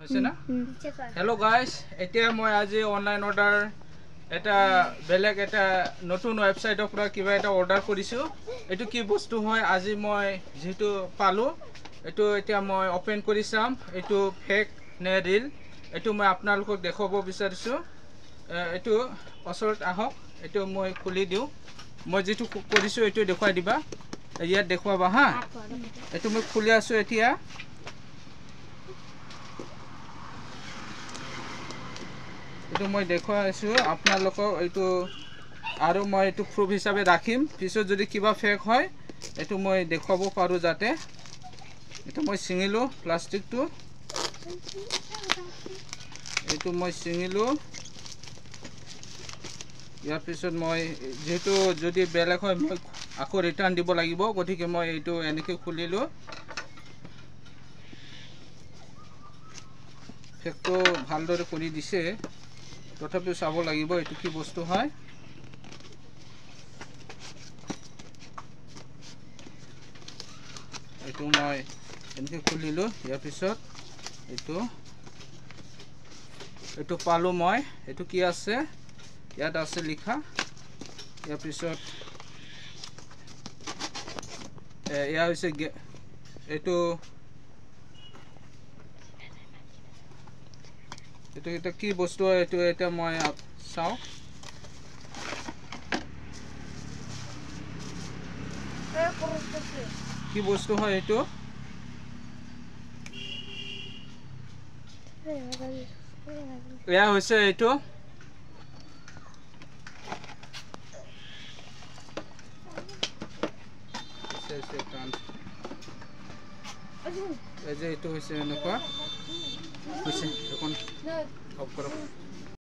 হৈছে না hello' guys এতিয়া মই আজি অনলাইন অৰ্ডাৰ এটা বেলেগ এটা নতুন ৱেবছাইটৰ পৰা কিবা এটা অৰ্ডাৰ কৰিছোঁ এইটো কি বস্তু হয় আজি মই যেহেতু পালোঁ এইটো এতিয়া মই অপেন কৰি চাম এইটো ফেক নে ৰিল এইটো মই আপোনালোকক দেখাব বিচাৰিছোঁ এইটো ওচৰত আহক এইটো মই খুলি দিওঁ মই যেটো কৰিছোঁ এইটো দেখুৱাই দিবা ইয়াত দেখুৱাবা হা এইটো মই খুলি আছোঁ এতিয়া এইটো মই দেখুৱাই আছোঁ আপোনালোকক এইটো আৰু মই এইটো প্ৰুফ হিচাপে ৰাখিম পিছত যদি কিবা ফেক হয় এইটো মই দেখুৱাব পাৰোঁ যাতে এইটো মই ছিঙিলোঁ প্লাষ্টিকটো এইটো মই ছিঙিলোঁ ইয়াৰ পিছত মই যেহেতু যদি বেলেগ হয় মই আকৌ ৰিটাৰ্ণ দিব লাগিব গতিকে মই এইটো এনেকৈ খুলিলোঁ ফেকটো ভালদৰে কৰি দিছে তথাপিও চাব লাগিব এইটো কি বস্তু হয় এইটো মই এনেকৈ খুলিলোঁ ইয়াৰ পিছত এইটো পালোঁ মই এইটো কি আছে ইয়াত আছে লিখা ইয়াৰ পিছত এয়া হৈছে এইটো এটা কি বস্তু এইটো এটা মই চাওঁ কি বস্তু হয় এইটো এয়া হৈছে এইটো এই যে এইটো হৈছে এনেকুৱা হৈছে এখন অফ কৰক